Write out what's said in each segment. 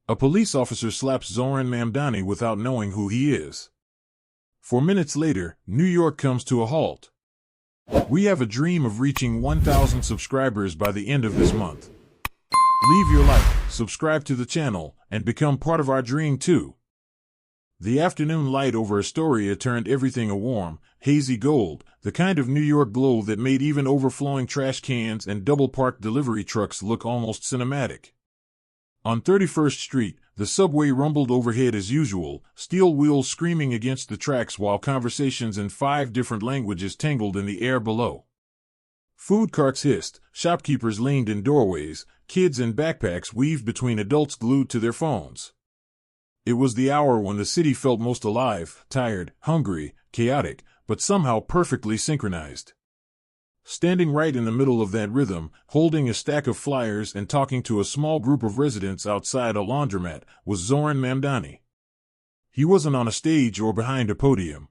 A police officer slaps Zohran Mamdani without knowing who he is. 4 minutes later, New York comes to a halt. We have a dream of reaching 1,000 subscribers by the end of this month. Leave your like, subscribe to the channel, and become part of our dream too. The afternoon light over Astoria turned everything a warm, hazy gold, the kind of New York glow that made even overflowing trash cans and double-parked delivery trucks look almost cinematic. On 31st Street, the subway rumbled overhead as usual, steel wheels screaming against the tracks while conversations in 5 different languages tangled in the air below. Food carts hissed, shopkeepers leaned in doorways, kids in backpacks weaved between adults glued to their phones. It was the hour when the city felt most alive, tired, hungry, chaotic, but somehow perfectly synchronized. Standing right in the middle of that rhythm, holding a stack of flyers and talking to a small group of residents outside a laundromat, was Zohran Mamdani. He wasn't on a stage or behind a podium.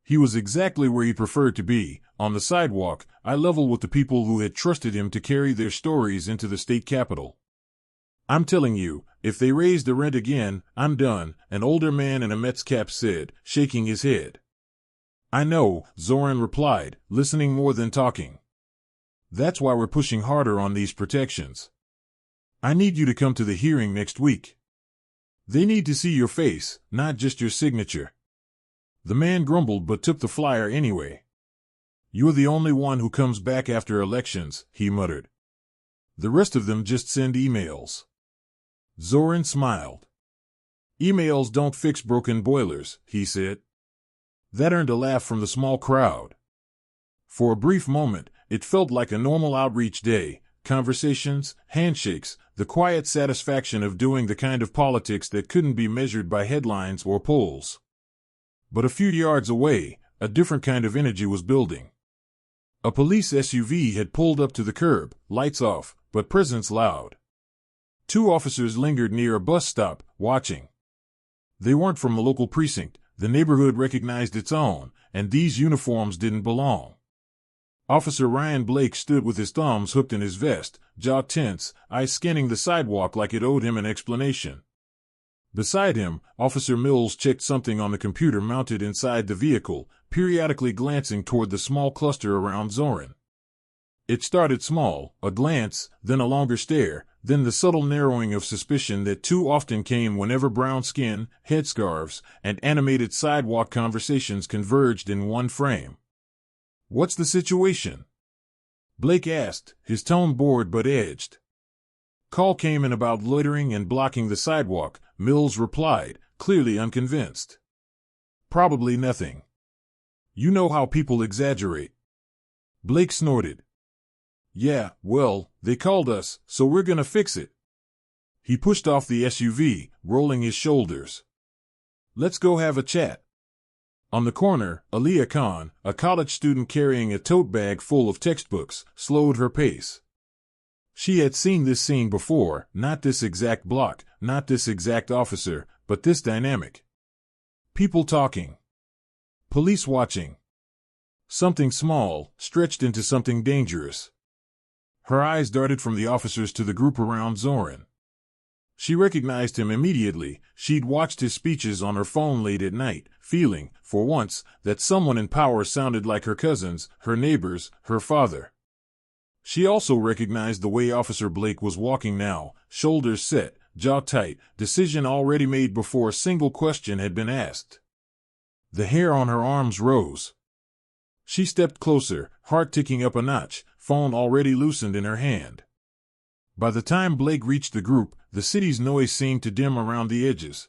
He was exactly where he preferred to be, on the sidewalk, eye level with the people who had trusted him to carry their stories into the state capitol. "I'm telling you, if they raise the rent again, I'm done," an older man in a Mets cap said, shaking his head. "I know," Zohran replied, listening more than talking. "That's why we're pushing harder on these protections. I need you to come to the hearing next week. They need to see your face, not just your signature." The man grumbled but took the flyer anyway. "You're the only one who comes back after elections," he muttered. "The rest of them just send emails." Zohran smiled. "Emails don't fix broken boilers," he said. That earned a laugh from the small crowd. For a brief moment, it felt like a normal outreach day, conversations, handshakes, the quiet satisfaction of doing the kind of politics that couldn't be measured by headlines or polls. But a few yards away, a different kind of energy was building. A police SUV had pulled up to the curb, lights off, but presence loud. 2 officers lingered near a bus stop, watching. They weren't from a local precinct. The neighborhood recognized its own, and these uniforms didn't belong. Officer Ryan Blake stood with his thumbs hooked in his vest, jaw tense, eyes scanning the sidewalk like it owed him an explanation. Beside him, Officer Mills checked something on the computer mounted inside the vehicle, periodically glancing toward the small cluster around Zohran. It started small, a glance, then a longer stare, then the subtle narrowing of suspicion that too often came whenever brown skin, headscarves, and animated sidewalk conversations converged in one frame. "What's the situation?" Blake asked, his tone bored but edged. "Call came in about loitering and blocking the sidewalk," Mills replied, clearly unconvinced. "Probably nothing. You know how people exaggerate." Blake snorted. "Yeah, well, they called us, so we're gonna fix it." He pushed off the SUV, rolling his shoulders. "Let's go have a chat." On the corner, Aliyah Khan, a college student carrying a tote bag full of textbooks, slowed her pace. She had seen this scene before, not this exact block, not this exact officer, but this dynamic. People talking. Police watching. Something small, stretched into something dangerous. Her eyes darted from the officers to the group around Zohran. She recognized him immediately. She'd watched his speeches on her phone late at night, feeling, for once, that someone in power sounded like her cousins, her neighbors, her father. She also recognized the way Officer Blake was walking now, shoulders set, jaw tight, decision already made before a single question had been asked. The hair on her arms rose. She stepped closer, heart ticking up a notch, phone already loosened in her hand. By the time Blake reached the group, the city's noise seemed to dim around the edges.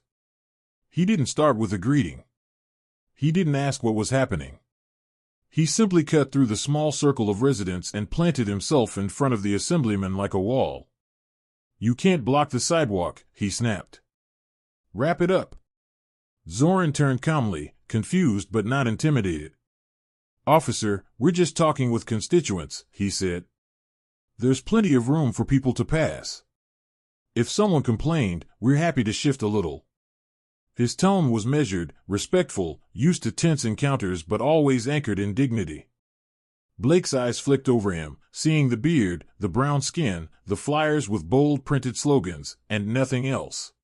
He didn't start with a greeting. He didn't ask what was happening. He simply cut through the small circle of residents and planted himself in front of the assemblyman like a wall. "You can't block the sidewalk," he snapped. "Wrap it up." Zohran turned calmly, confused but not intimidated. "Officer, we're just talking with constituents," he said. "There's plenty of room for people to pass. If someone complained, we're happy to shift a little." His tone was measured, respectful, used to tense encounters but always anchored in dignity. Blake's eyes flicked over him, seeing the beard, the brown skin, the flyers with bold printed slogans, and nothing else.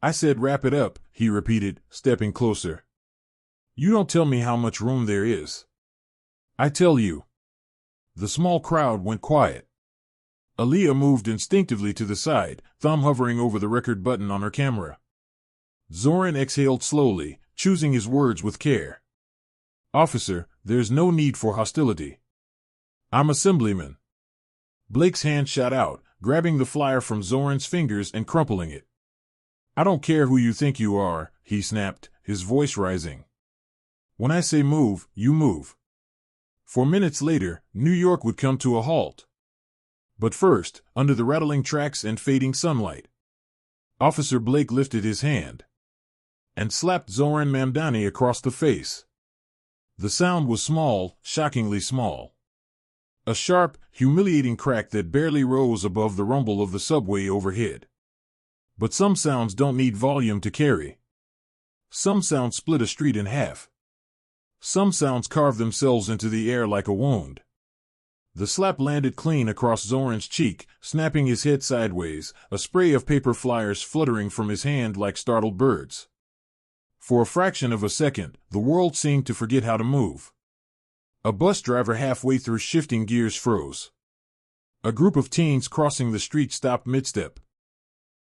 I said wrap it up, he repeated, stepping closer. You don't tell me how much room there is. I tell you. The small crowd went quiet. Aaliyah moved instinctively to the side, thumb hovering over the record button on her camera. Zohran exhaled slowly, choosing his words with care. Officer, there's no need for hostility. I'm Assemblyman. Blake's hand shot out, grabbing the flyer from Zohran's fingers and crumpling it. I don't care who you think you are, he snapped, his voice rising. When I say move, you move. 4 minutes later, New York would come to a halt. But first, under the rattling tracks and fading sunlight, Officer Blake lifted his hand and slapped Zohran Mamdani across the face. The sound was small, shockingly small. A sharp, humiliating crack that barely rose above the rumble of the subway overhead. But some sounds don't need volume to carry. Some sounds split a street in half. Some sounds carve themselves into the air like a wound. The slap landed clean across Zohran's cheek, snapping his head sideways, a spray of paper flyers fluttering from his hand like startled birds. For a fraction of a second, the world seemed to forget how to move. A bus driver halfway through shifting gears froze. A group of teens crossing the street stopped mid-step.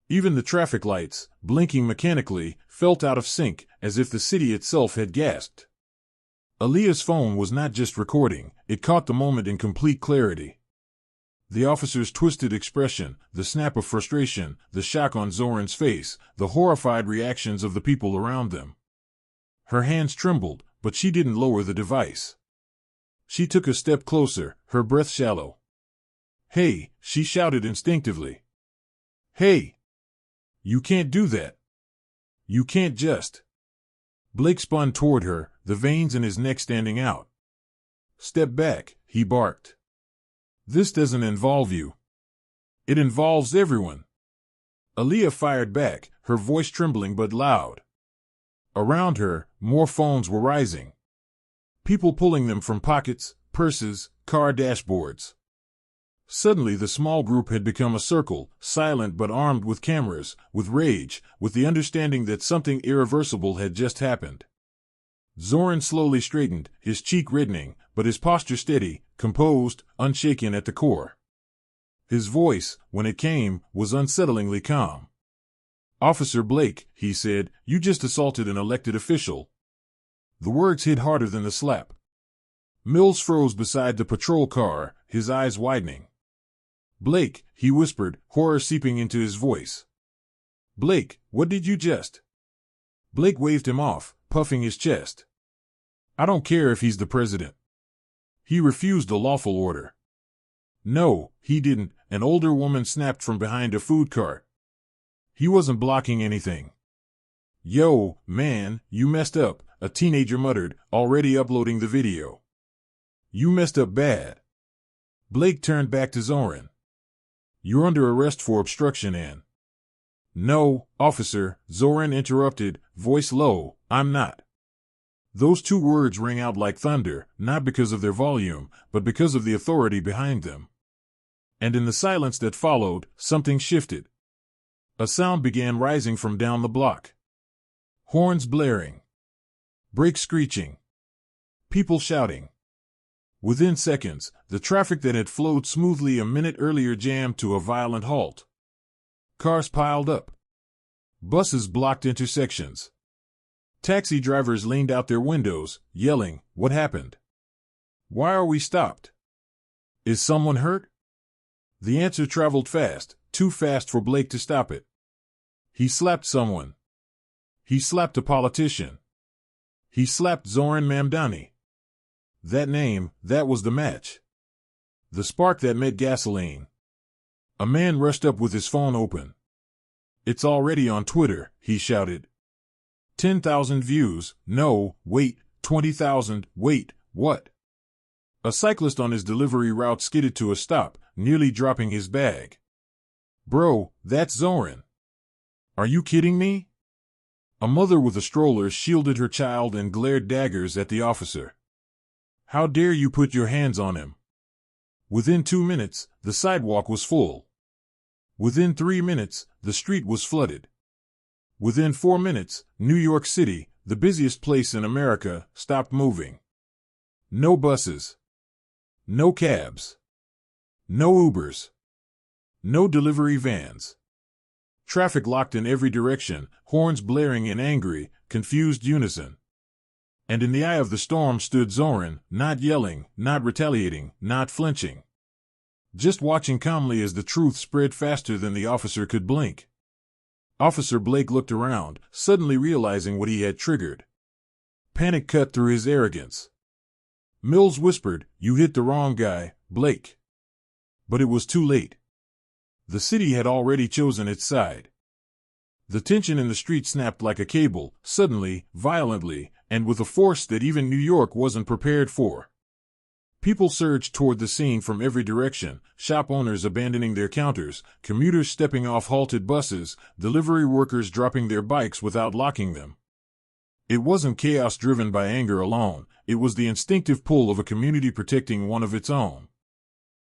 Even the traffic lights, blinking mechanically, felt out of sync, as if the city itself had gasped. Aaliyah's phone was not just recording, it caught the moment in complete clarity. The officer's twisted expression, the snap of frustration, the shock on Zohran's face, the horrified reactions of the people around them. Her hands trembled, but she didn't lower the device. She took a step closer, her breath shallow. Hey, she shouted instinctively. Hey! You can't do that. You can't just. Blake spun toward her, the veins in his neck standing out. Step back, he barked. This doesn't involve you. It involves everyone. Aaliyah fired back, her voice trembling but loud. Around her, more phones were rising. People pulling them from pockets, purses, car dashboards. Suddenly the small group had become a circle, silent but armed with cameras, with rage, with the understanding that something irreversible had just happened. Zohran slowly straightened, his cheek reddening, but his posture steady, composed, unshaken at the core. His voice, when it came, was unsettlingly calm. Officer Blake, he said, you just assaulted an elected official. The words hit harder than the slap. Mills froze beside the patrol car, his eyes widening. Blake, he whispered, horror seeping into his voice. Blake, what did you just? Blake waved him off, puffing his chest. I don't care if he's the president. He refused a lawful order. No, he didn't, an older woman snapped from behind a food cart. He wasn't blocking anything. Yo, man, you messed up, a teenager muttered, already uploading the video. You messed up bad. Blake turned back to Zohran. You're under arrest for obstruction and... No, officer, Zohran interrupted, voice low, I'm not. Those two words rang out like thunder, not because of their volume, but because of the authority behind them. And in the silence that followed, something shifted. A sound began rising from down the block. Horns blaring. Brakes screeching. People shouting. Within seconds, the traffic that had flowed smoothly a minute earlier jammed to a violent halt. Cars piled up. Buses blocked intersections. Taxi drivers leaned out their windows, yelling, "What happened? Why are we stopped? Is someone hurt?" The answer traveled fast, too fast for Blake to stop it. He slapped someone. He slapped a politician. He slapped Zohran Mamdani. That name, that was the match. The spark that met gasoline. A man rushed up with his phone open. "It's already on Twitter," he shouted. 10,000 views, no, wait, 20,000, wait, what? A cyclist on his delivery route skidded to a stop, nearly dropping his bag. Bro, that's Zohran. Are you kidding me? A mother with a stroller shielded her child and glared daggers at the officer. How dare you put your hands on him? Within 2 minutes, the sidewalk was full. Within 3 minutes, the street was flooded. Within 4 minutes, New York City, the busiest place in America, stopped moving. No buses. No cabs. No Ubers. No delivery vans. Traffic locked in every direction, horns blaring in angry, confused unison. And in the eye of the storm stood Zohran, not yelling, not retaliating, not flinching. Just watching calmly as the truth spread faster than the officer could blink. Officer Blake looked around, suddenly realizing what he had triggered. Panic cut through his arrogance. Mills whispered, "You hit the wrong guy, Blake." But it was too late. The city had already chosen its side. The tension in the street snapped like a cable, suddenly, violently, and with a force that even New York wasn't prepared for. People surged toward the scene from every direction, shop owners abandoning their counters, commuters stepping off halted buses, delivery workers dropping their bikes without locking them. It wasn't chaos driven by anger alone, it was the instinctive pull of a community protecting one of its own.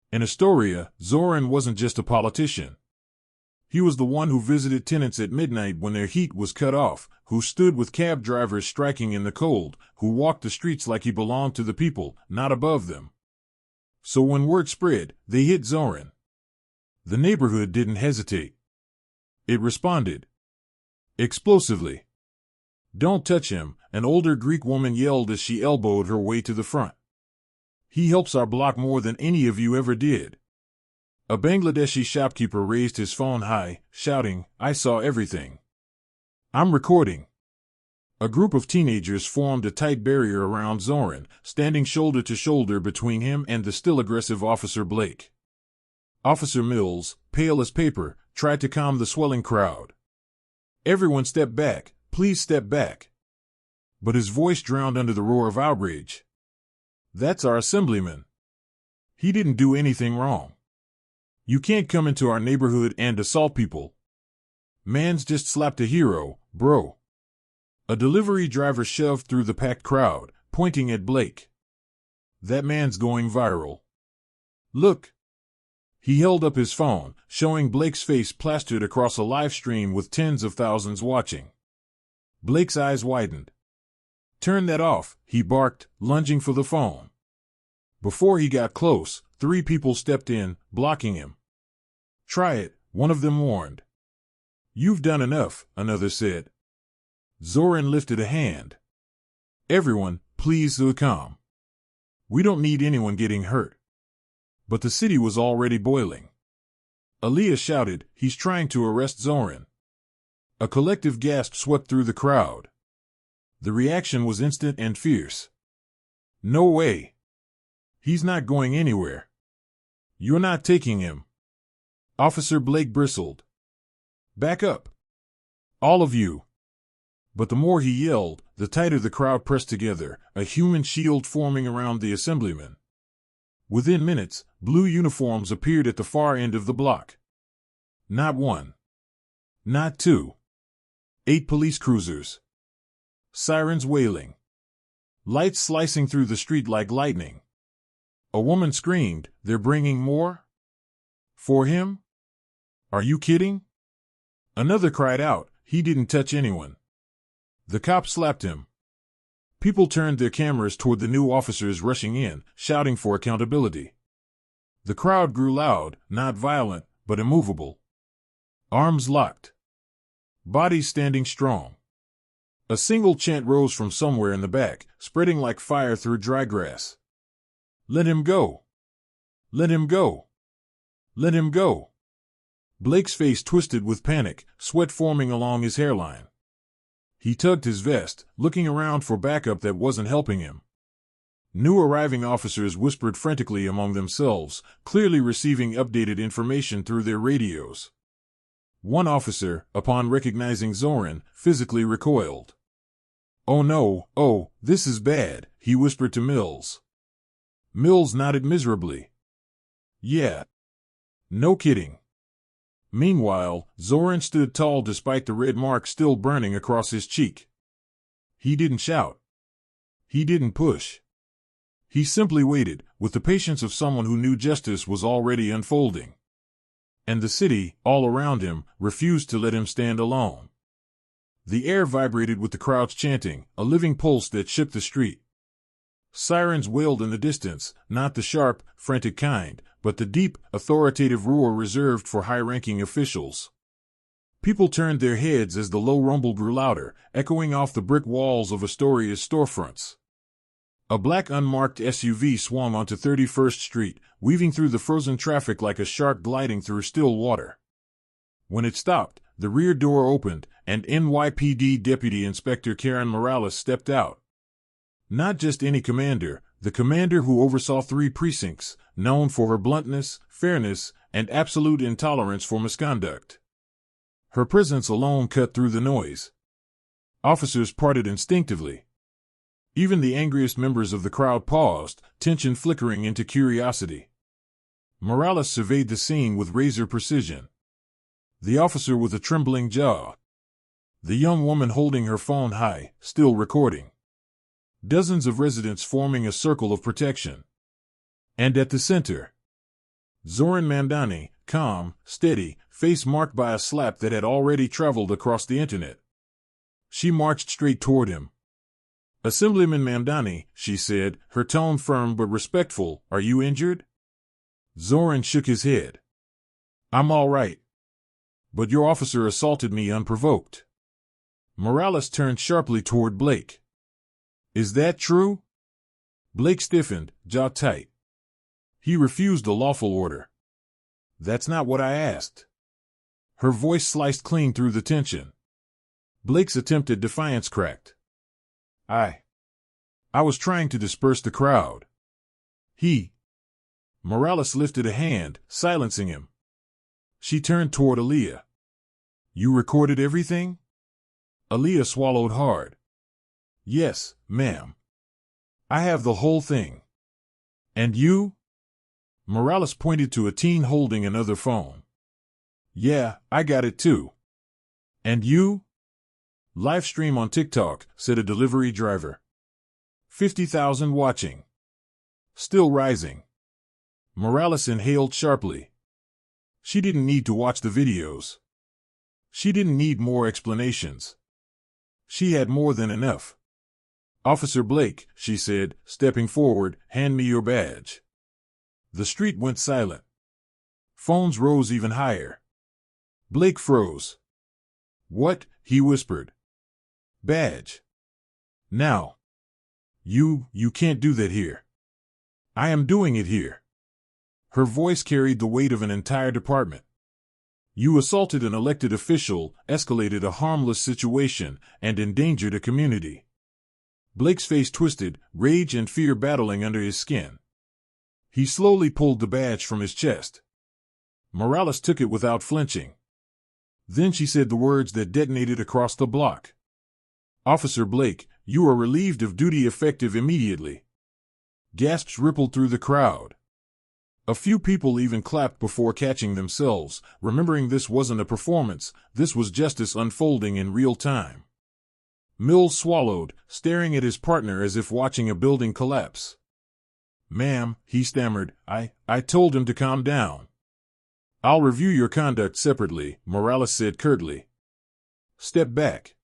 In Astoria, Zohran wasn't just a politician. He was the one who visited tenants at midnight when their heat was cut off, who stood with cab drivers striking in the cold, who walked the streets like he belonged to the people, not above them. So when word spread, they hit Zohran. The neighborhood didn't hesitate. It responded. Explosively. "Don't touch him," an older Greek woman yelled as she elbowed her way to the front. "He helps our block more than any of you ever did." A Bangladeshi shopkeeper raised his phone high, shouting, "I saw everything. I'm recording." A group of teenagers formed a tight barrier around Zohran, standing shoulder to shoulder between him and the still aggressive Officer Blake. Officer Mills, pale as paper, tried to calm the swelling crowd. "Everyone step back, please step back." But his voice drowned under the roar of outrage. "That's our assemblyman. He didn't do anything wrong. You can't come into our neighborhood and assault people. Man's just slapped a hero, bro." A delivery driver shoved through the packed crowd, pointing at Blake. "That man's going viral. Look." He held up his phone, showing Blake's face plastered across a live stream with tens of thousands watching. Blake's eyes widened. "Turn that off," he barked, lunging for the phone. Before he got close, 3 people stepped in, blocking him. "Try it," one of them warned. "You've done enough," another said. Zohran lifted a hand. "Everyone, please stay calm. We don't need anyone getting hurt." But the city was already boiling. Aaliyah shouted, "He's trying to arrest Zohran." A collective gasp swept through the crowd. The reaction was instant and fierce. "No way. He's not going anywhere. You're not taking him." Officer Blake bristled. "Back up. All of you." But the more he yelled, the tighter the crowd pressed together, a human shield forming around the assemblyman. Within minutes, blue uniforms appeared at the far end of the block. Not 1. Not 2. 8 police cruisers. Sirens wailing. Lights slicing through the street like lightning. A woman screamed, "They're bringing more? For him? Are you kidding?" Another cried out, "He didn't touch anyone." The cop slapped him. People turned their cameras toward the new officers rushing in, shouting for accountability. The crowd grew loud, not violent, but immovable. Arms locked. Bodies standing strong. A single chant rose from somewhere in the back, spreading like fire through dry grass. "Let him go! Let him go! Let him go!" Blake's face twisted with panic, sweat forming along his hairline. He tugged his vest, looking around for backup that wasn't helping him. New arriving officers whispered frantically among themselves, clearly receiving updated information through their radios. One officer, upon recognizing Zohran, physically recoiled. "Oh no, oh, this is bad," he whispered to Mills. Mills nodded miserably. "Yeah. No kidding." Meanwhile, Zohran stood tall despite the red mark still burning across his cheek. He didn't shout. He didn't push. He simply waited, with the patience of someone who knew justice was already unfolding. And the city, all around him, refused to let him stand alone. The air vibrated with the crowd's chanting, a living pulse that shook the street. Sirens wailed in the distance, not the sharp, frantic kind, but the deep, authoritative roar reserved for high-ranking officials. People turned their heads as the low rumble grew louder, echoing off the brick walls of Astoria's storefronts. A black unmarked SUV swung onto 31st Street, weaving through the frozen traffic like a shark gliding through still water. When it stopped, the rear door opened, and NYPD Deputy Inspector Karen Morales stepped out. Not just any commander, the commander who oversaw 3 precincts, known for her bluntness, fairness, and absolute intolerance for misconduct. Her presence alone cut through the noise. Officers parted instinctively. Even the angriest members of the crowd paused, tension flickering into curiosity. Morales surveyed the scene with razor precision. The officer with a trembling jaw. The young woman holding her phone high, still recording. Dozens of residents forming a circle of protection. And at the center, Zohran Mamdani, calm, steady, face marked by a slap that had already traveled across the internet. She marched straight toward him. "Assemblyman Mamdani," she said, her tone firm but respectful, "are you injured?" Zohran shook his head. "I'm all right. But your officer assaulted me unprovoked." Morales turned sharply toward Blake. "Is that true?" Blake stiffened, jaw tight. He refused a lawful order. "That's not what I asked." Her voice sliced clean through the tension. Blake's attempt at defiance cracked. I was trying to disperse the crowd." Morales lifted a hand, silencing him. She turned toward Aaliyah. "You recorded everything?" Aaliyah swallowed hard. "Yes, ma'am. I have the whole thing." "And you?" Morales pointed to a teen holding another phone. "Yeah, I got it too." "And you?" "Live stream on TikTok," said a delivery driver. 50,000 watching. Still rising. Morales inhaled sharply. She didn't need to watch the videos. She didn't need more explanations. She had more than enough. "Officer Blake," she said, stepping forward, "hand me your badge." The street went silent. Phones rose even higher. Blake froze. "What?" he whispered. "Badge. Now. You can't do that here." "I am doing it here." Her voice carried the weight of an entire department. "You assaulted an elected official, escalated a harmless situation, and endangered a community." Blake's face twisted, rage and fear battling under his skin. He slowly pulled the badge from his chest. Morales took it without flinching. Then she said the words that detonated across the block. "Officer Blake, you are relieved of duty effective immediately." Gasps rippled through the crowd. A few people even clapped before catching themselves, remembering this wasn't a performance, this was justice unfolding in real time. Mills swallowed, staring at his partner as if watching a building collapse. "Ma'am," he stammered, I told him to calm down." "I'll review your conduct separately," Morales said curtly. "Step back."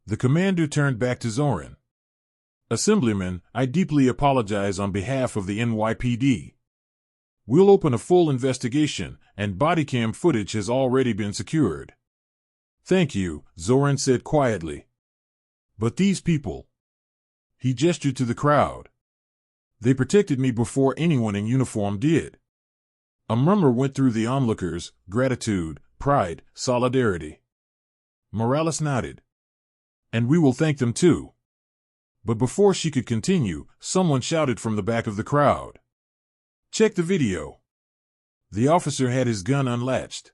The commander turned back to Zohran. "Assemblyman, I deeply apologize on behalf of the NYPD. We'll open a full investigation, and bodycam footage has already been secured." "Thank you," Zohran said quietly. "But these people..." He gestured to the crowd. "They protected me before anyone in uniform did." A murmur went through the onlookers, gratitude, pride, solidarity. Morales nodded. "And we will thank them too." But before she could continue, someone shouted from the back of the crowd. "Check the video." The officer had his gun unlatched.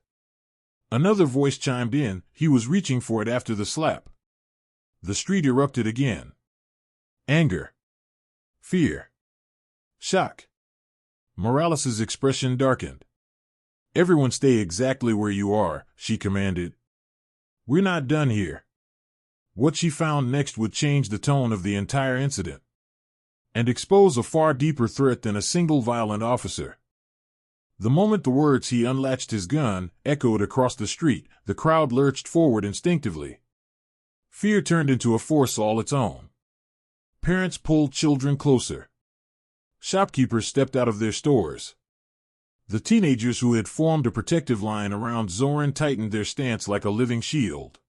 Another voice chimed in, he was reaching for it after the slap. The street erupted again. Anger. Fear. Shock. Morales's expression darkened. "Everyone stay exactly where you are," she commanded. "We're not done here." What she found next would change the tone of the entire incident. and expose a far deeper threat than a single violent officer. The moment the words "he unlatched his gun" echoed across the street, the crowd lurched forward instinctively. Fear turned into a force all its own. Parents pulled children closer. Shopkeepers stepped out of their stores. The teenagers who had formed a protective line around Zohran tightened their stance like a living shield.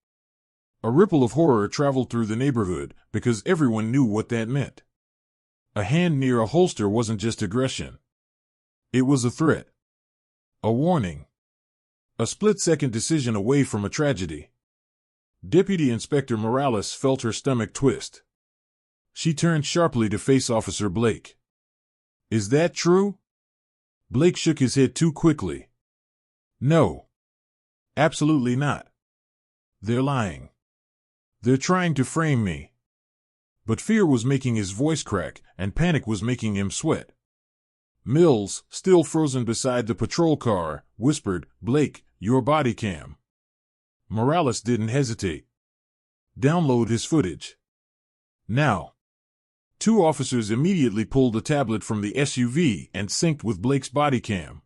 A ripple of horror traveled through the neighborhood because everyone knew what that meant. A hand near a holster wasn't just aggression. It was a threat. A warning. A split-second decision away from a tragedy. Deputy Inspector Morales felt her stomach twist. She turned sharply to face Officer Blake. "Is that true?" Blake shook his head too quickly. "No. Absolutely not. They're lying. They're trying to frame me." But fear was making his voice crack, and panic was making him sweat. Mills, still frozen beside the patrol car, whispered, "Blake, your body cam." Morales didn't hesitate. "Download his footage. Now." Two officers immediately pulled a tablet from the SUV and synced with Blake's body cam.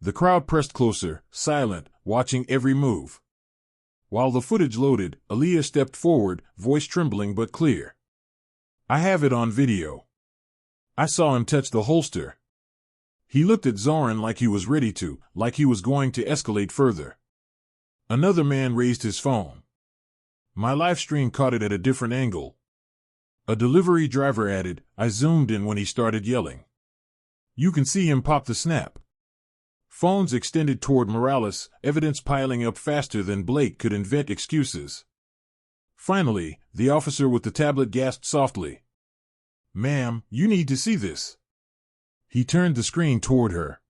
The crowd pressed closer, silent, watching every move. While the footage loaded, Aaliyah stepped forward, voice trembling but clear. "I have it on video. I saw him touch the holster. He looked at Zohran like he was ready to, like he was going to escalate further." Another man raised his phone. "My live stream caught it at a different angle." A delivery driver added, "I zoomed in when he started yelling. You can see him pop the snap." Phones extended toward Morales, evidence piling up faster than Blake could invent excuses. Finally, the officer with the tablet gasped softly. "Ma'am, you need to see this." He turned the screen toward her.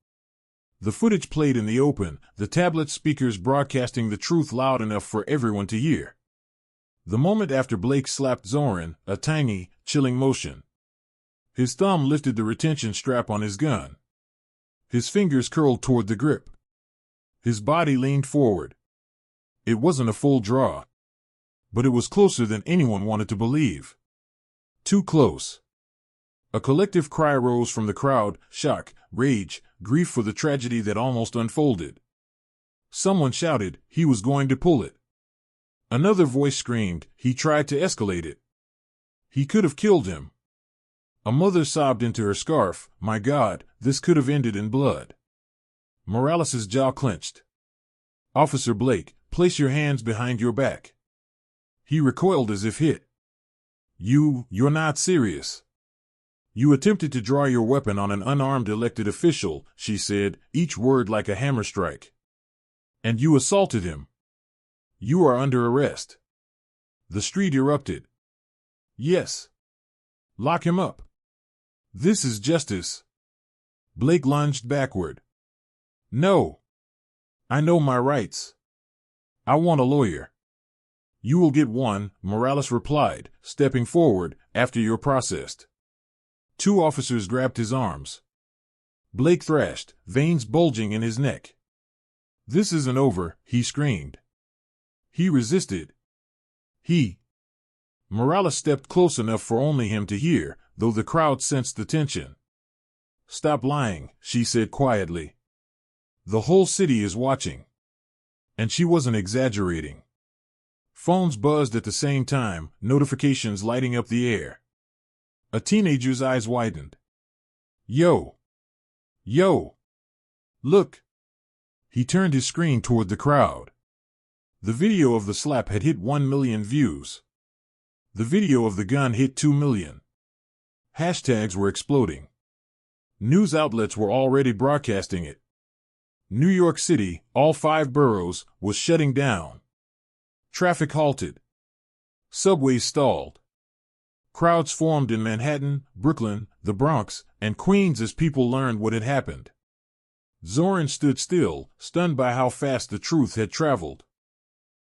The footage played in the open, the tablet speakers broadcasting the truth loud enough for everyone to hear. The moment after Blake slapped Zohran, a tiny, chilling motion. His thumb lifted the retention strap on his gun. His fingers curled toward the grip. His body leaned forward. It wasn't a full draw. But it was closer than anyone wanted to believe. Too close. A collective cry rose from the crowd, shock, rage, grief for the tragedy that almost unfolded. Someone shouted, "He was going to pull it." Another voice screamed, "He tried to escalate it. He could have killed him." A mother sobbed into her scarf, "My God, this could have ended in blood." Morales' jaw clenched. "Officer Blake, place your hands behind your back." He recoiled as if hit. You're not serious." "You attempted to draw your weapon on an unarmed elected official," she said, each word like a hammer strike. "And you assaulted him. You are under arrest." The street erupted. "Yes. Lock him up. This is justice." Blake lunged backward. "No. I know my rights. I want a lawyer." "You will get one," Morales replied, stepping forward, "after you're processed." Two officers grabbed his arms. Blake thrashed, veins bulging in his neck. "This isn't over," he screamed. He resisted. Morales stepped close enough for only him to hear, though the crowd sensed the tension. "Stop lying," she said quietly. "The whole city is watching." And she wasn't exaggerating. Phones buzzed at the same time, notifications lighting up the air. A teenager's eyes widened. Yo! Look!" He turned his screen toward the crowd. The video of the slap had hit 1 million views. The video of the gun hit 2 million. Hashtags were exploding. News outlets were already broadcasting it. New York City, all 5 boroughs, was shutting down. Traffic halted. Subways stalled. Crowds formed in Manhattan, Brooklyn, the Bronx, and Queens as people learned what had happened. Zohran stood still, stunned by how fast the truth had traveled.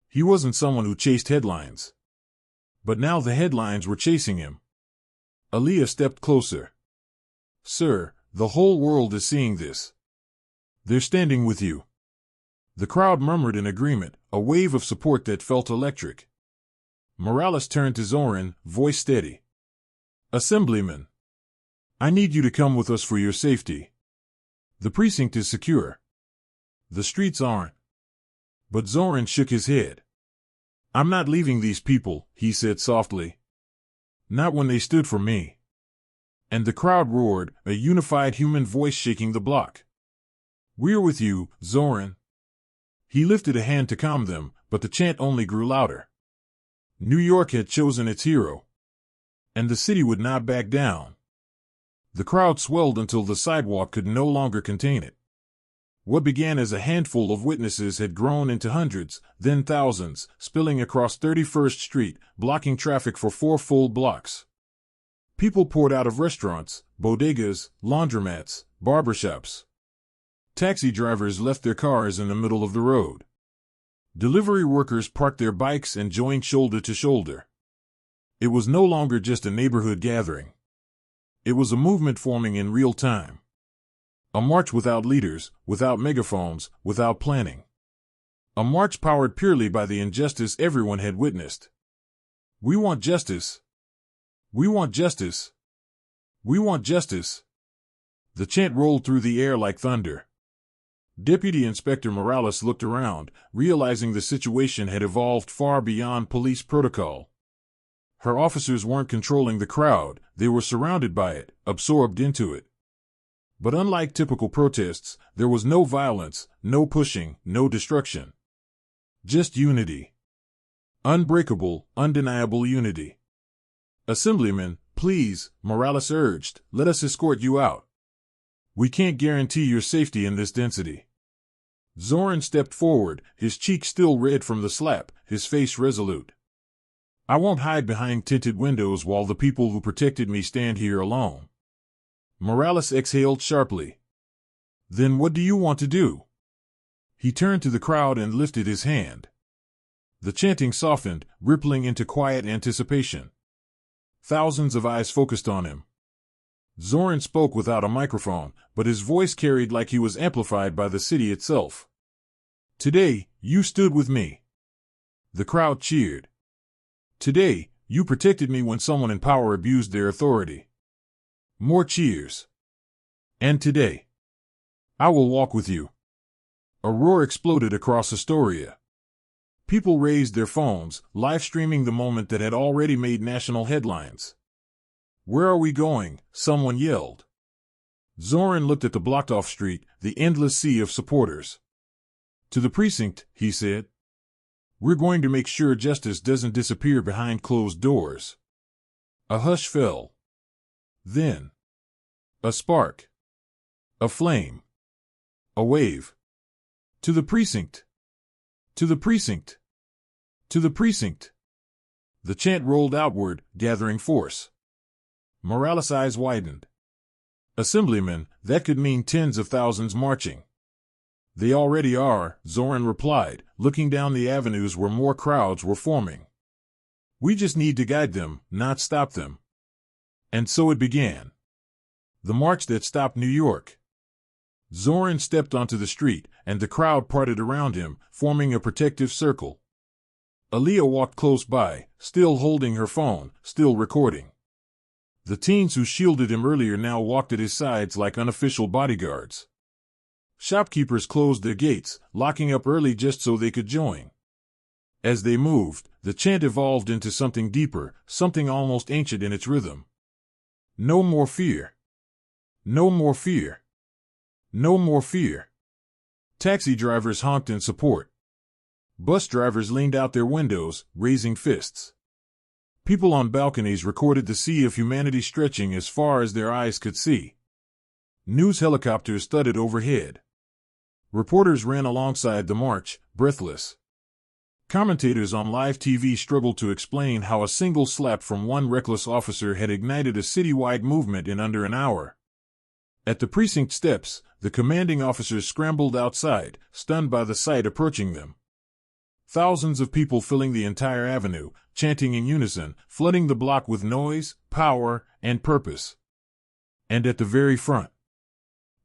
He wasn't someone who chased headlines. But now the headlines were chasing him. Aaliyah stepped closer. "Sir, the whole world is seeing this. They're standing with you." The crowd murmured in agreement, a wave of support that felt electric. Morales turned to Zohran, voice steady. "Assemblyman, I need you to come with us for your safety. The precinct is secure. The streets aren't. But Zohran shook his head. I'm not leaving these people, he said softly. Not when they stood for me. And the crowd roared, a unified human voice shaking the block. We're with you, Zohran. He lifted a hand to calm them, but the chant only grew louder. New York had chosen its hero. And the city would not back down. The crowd swelled until the sidewalk could no longer contain it. What began as a handful of witnesses had grown into hundreds, then thousands, spilling across 31st Street, blocking traffic for 4 full blocks. People poured out of restaurants, bodegas, laundromats, barbershops. Taxi drivers left their cars in the middle of the road. Delivery workers parked their bikes and joined shoulder to shoulder. It was no longer just a neighborhood gathering. It was a movement forming in real time. A march without leaders, without megaphones, without planning. A march powered purely by the injustice everyone had witnessed. We want justice. We want justice. We want justice. The chant rolled through the air like thunder. Deputy Inspector Morales looked around, realizing the situation had evolved far beyond police protocol. Her officers weren't controlling the crowd, they were surrounded by it, absorbed into it. But unlike typical protests, there was no violence, no pushing, no destruction. Just unity. Unbreakable, undeniable unity. Assemblyman, please, Morales urged, let us escort you out. We can't guarantee your safety in this density. Zohran stepped forward, his cheek still red from the slap, his face resolute. I won't hide behind tinted windows while the people who protected me stand here alone. Morales exhaled sharply. Then what do you want to do? He turned to the crowd and lifted his hand. The chanting softened, rippling into quiet anticipation. Thousands of eyes focused on him. Zohran spoke without a microphone, but his voice carried like he was amplified by the city itself. Today, you stood with me. The crowd cheered. Today, you protected me when someone in power abused their authority. More cheers. And today, I will walk with you. A roar exploded across Astoria. People raised their phones, live streaming the moment that had already made national headlines. Where are we going? Someone yelled. Zohran looked at the blocked-off street, the endless sea of supporters. To the precinct, he said. We're going to make sure justice doesn't disappear behind closed doors. A hush fell. Then, a spark. A flame. A wave. To the precinct. To the precinct. To the precinct. The chant rolled outward, gathering force. Morales' eyes widened. Assemblyman, that could mean tens of thousands marching. They already are, Zohran replied, looking down the avenues where more crowds were forming. We just need to guide them, not stop them. And so it began. The march that stopped New York. Zohran stepped onto the street, and the crowd parted around him, forming a protective circle. Aaliyah walked close by, still holding her phone, still recording. The teens who shielded him earlier now walked at his sides like unofficial bodyguards. Shopkeepers closed their gates, locking up early just so they could join. As they moved, the chant evolved into something deeper, something almost ancient in its rhythm. No more fear. No more fear. No more fear. Taxi drivers honked in support. Bus drivers leaned out their windows, raising fists. People on balconies recorded the sea of humanity stretching as far as their eyes could see. News helicopters thudded overhead. Reporters ran alongside the march, breathless. Commentators on live TV struggled to explain how a single slap from one reckless officer had ignited a citywide movement in under an hour. At the precinct steps, the commanding officers scrambled outside, stunned by the sight approaching them. Thousands of people filling the entire avenue, chanting in unison, flooding the block with noise, power, and purpose. And at the very front,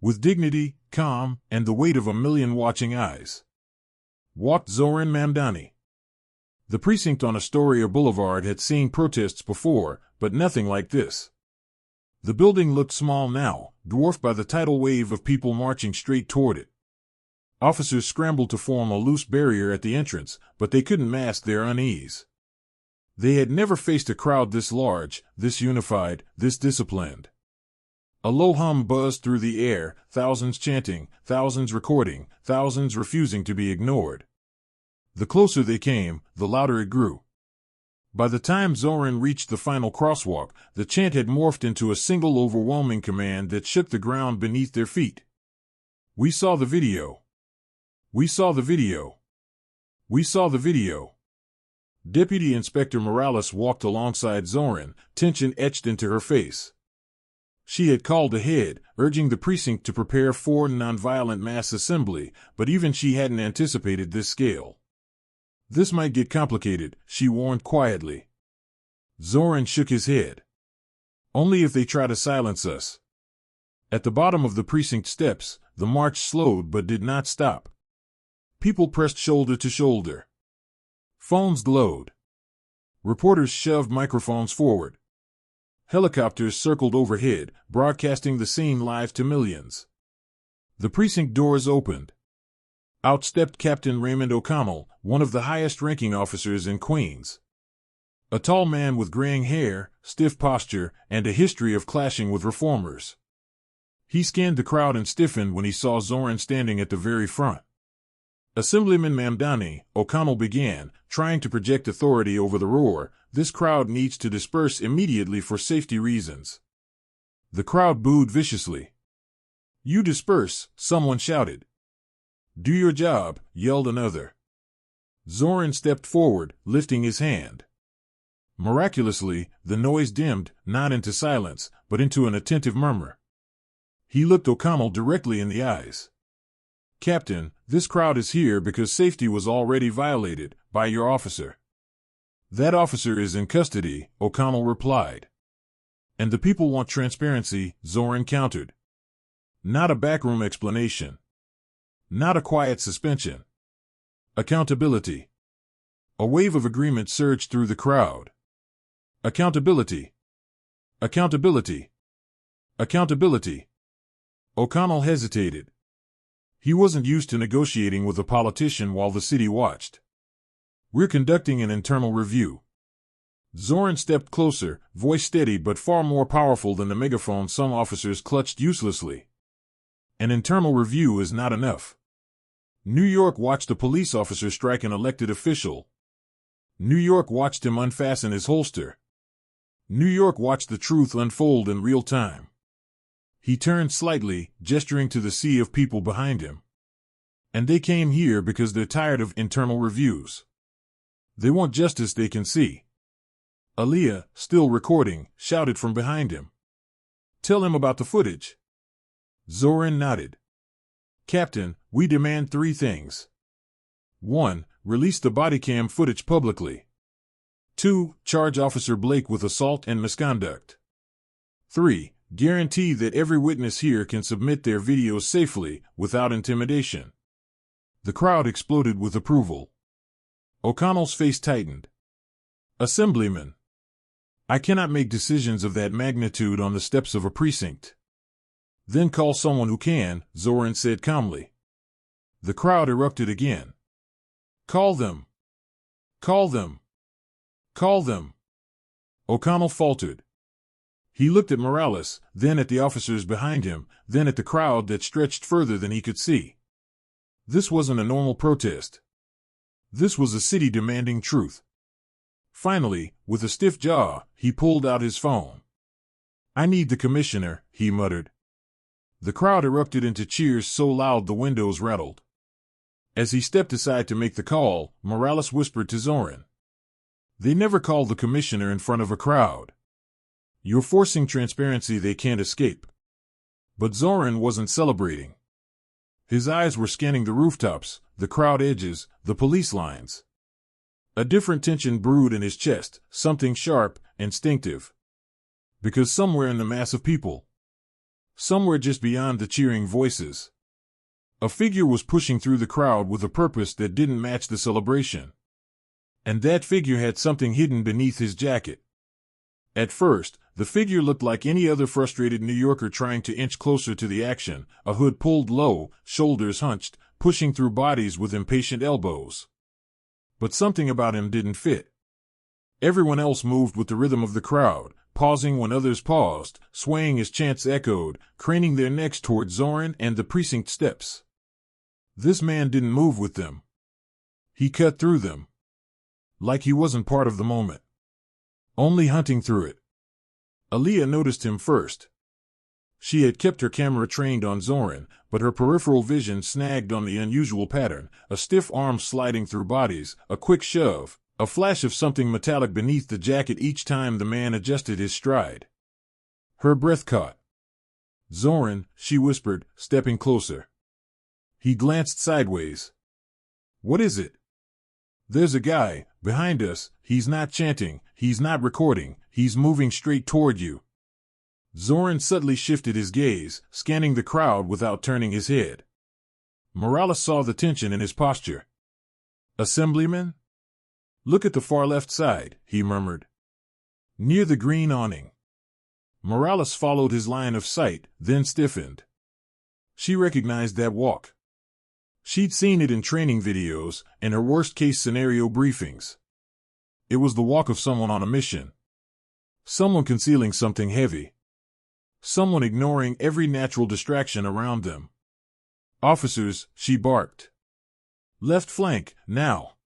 with dignity, calm, and the weight of a million watching eyes, walked Zohran Mamdani. The precinct on Astoria Boulevard had seen protests before, but nothing like this. The building looked small now, dwarfed by the tidal wave of people marching straight toward it. Officers scrambled to form a loose barrier at the entrance, but they couldn't mask their unease. They had never faced a crowd this large, this unified, this disciplined. A low hum buzzed through the air, thousands chanting, thousands recording, thousands refusing to be ignored. The closer they came, the louder it grew. By the time Zohran reached the final crosswalk, the chant had morphed into a single overwhelming command that shook the ground beneath their feet. We saw the video. We saw the video. We saw the video. Deputy Inspector Morales walked alongside Zohran, tension etched into her face. She had called ahead, urging the precinct to prepare for nonviolent mass assembly, but even she hadn't anticipated this scale. This might get complicated, she warned quietly. Zohran shook his head. Only if they try to silence us. At the bottom of the precinct steps, the march slowed but did not stop. People pressed shoulder to shoulder. Phones glowed. Reporters shoved microphones forward. Helicopters circled overhead, broadcasting the scene live to millions. The precinct doors opened. Out stepped Captain Raymond O'Connell, one of the highest-ranking officers in Queens. A tall man with graying hair, stiff posture, and a history of clashing with reformers. He scanned the crowd and stiffened when he saw Zohran standing at the very front. Assemblyman Mamdani, O'Connell began, trying to project authority over the roar. This crowd needs to disperse immediately for safety reasons. The crowd booed viciously. You disperse, someone shouted. Do your job, yelled another. Zohran stepped forward, lifting his hand. Miraculously, the noise dimmed, not into silence, but into an attentive murmur. He looked O'Connell directly in the eyes. Captain, this crowd is here because safety was already violated by your officer. That officer is in custody, O'Connell replied. And the people want transparency, Zohran countered. Not a backroom explanation. Not a quiet suspension. Accountability. A wave of agreement surged through the crowd. Accountability. Accountability. Accountability. O'Connell hesitated. He wasn't used to negotiating with a politician while the city watched. We're conducting an internal review. Zohran stepped closer, voice steady but far more powerful than the megaphone some officers clutched uselessly. An internal review is not enough. New York watched a police officer strike an elected official. New York watched him unfasten his holster. New York watched the truth unfold in real time. He turned slightly, gesturing to the sea of people behind him. And they came here because they're tired of internal reviews. They want justice they can see. Aaliyah, still recording, shouted from behind him. Tell him about the footage. Zohran nodded. Captain, we demand 3 things. 1. Release the bodycam footage publicly. 2. Charge Officer Blake with assault and misconduct. 3. Guarantee that every witness here can submit their videos safely, without intimidation. The crowd exploded with approval. O'Connell's face tightened. Assemblyman. I cannot make decisions of that magnitude on the steps of a precinct. Then call someone who can, Zohran said calmly. The crowd erupted again. Call them. Call them. Call them. O'Connell faltered. He looked at Morales, then at the officers behind him, then at the crowd that stretched further than he could see. This wasn't a normal protest. This was a city demanding truth. Finally, with a stiff jaw, he pulled out his phone. I need the commissioner, he muttered. The crowd erupted into cheers so loud the windows rattled. As he stepped aside to make the call, Morales whispered to Zohran. They never call the commissioner in front of a crowd. You're forcing transparency they can't escape. But Zohran wasn't celebrating. His eyes were scanning the rooftops, the crowd edges, the police lines. A different tension brewed in his chest, something sharp, instinctive. Because somewhere in the mass of people, somewhere just beyond the cheering voices, a figure was pushing through the crowd with a purpose that didn't match the celebration. And that figure had something hidden beneath his jacket. At first, the figure looked like any other frustrated New Yorker trying to inch closer to the action, a hood pulled low, shoulders hunched, pushing through bodies with impatient elbows. But something about him didn't fit. Everyone else moved with the rhythm of the crowd, pausing when others paused, swaying as chants echoed, craning their necks toward Zohran and the precinct steps. This man didn't move with them. He cut through them. Like he wasn't part of the moment. Only hunting through it. Aaliyah noticed him first. She had kept her camera trained on Zohran, but her peripheral vision snagged on the unusual pattern, a stiff arm sliding through bodies, a quick shove, a flash of something metallic beneath the jacket each time the man adjusted his stride. Her breath caught. "Zohran," she whispered, stepping closer. He glanced sideways. "What is it?" "There's a guy, behind us. He's not chanting, he's not recording, he's moving straight toward you." Zohran subtly shifted his gaze, scanning the crowd without turning his head. Morales saw the tension in his posture. "Assemblyman?" "Look at the far left side," he murmured. "Near the green awning." Morales followed his line of sight, then stiffened. She recognized that walk. She'd seen it in training videos and her worst-case scenario briefings. It was the walk of someone on a mission. Someone concealing something heavy. Someone ignoring every natural distraction around them. "Officers," she barked. "Left flank, now."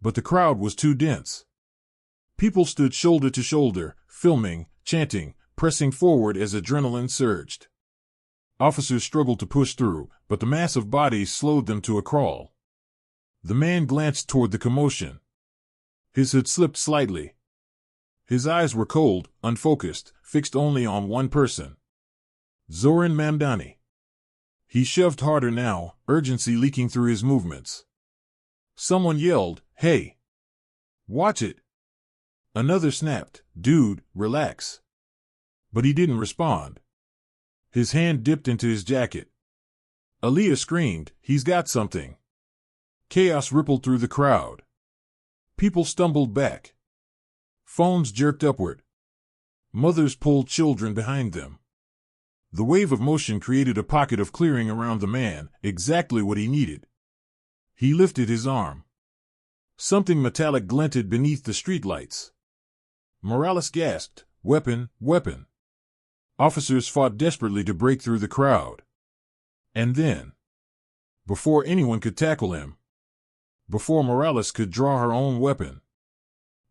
But the crowd was too dense. People stood shoulder to shoulder, filming, chanting, pressing forward as adrenaline surged. Officers struggled to push through, but the mass of bodies slowed them to a crawl. The man glanced toward the commotion. His hood slipped slightly. His eyes were cold, unfocused, fixed only on one person. Zohran Mamdani. He shoved harder now, urgency leaking through his movements. Someone yelled, "Hey! Watch it!" Another snapped, "Dude, relax." But he didn't respond. His hand dipped into his jacket. Aaliyah screamed, "He's got something." Chaos rippled through the crowd. People stumbled back. Phones jerked upward. Mothers pulled children behind them. The wave of motion created a pocket of clearing around the man, exactly what he needed. He lifted his arm. Something metallic glinted beneath the streetlights. Morales gasped, "Weapon, weapon." Officers fought desperately to break through the crowd. And then, before anyone could tackle him, before Morales could draw her own weapon,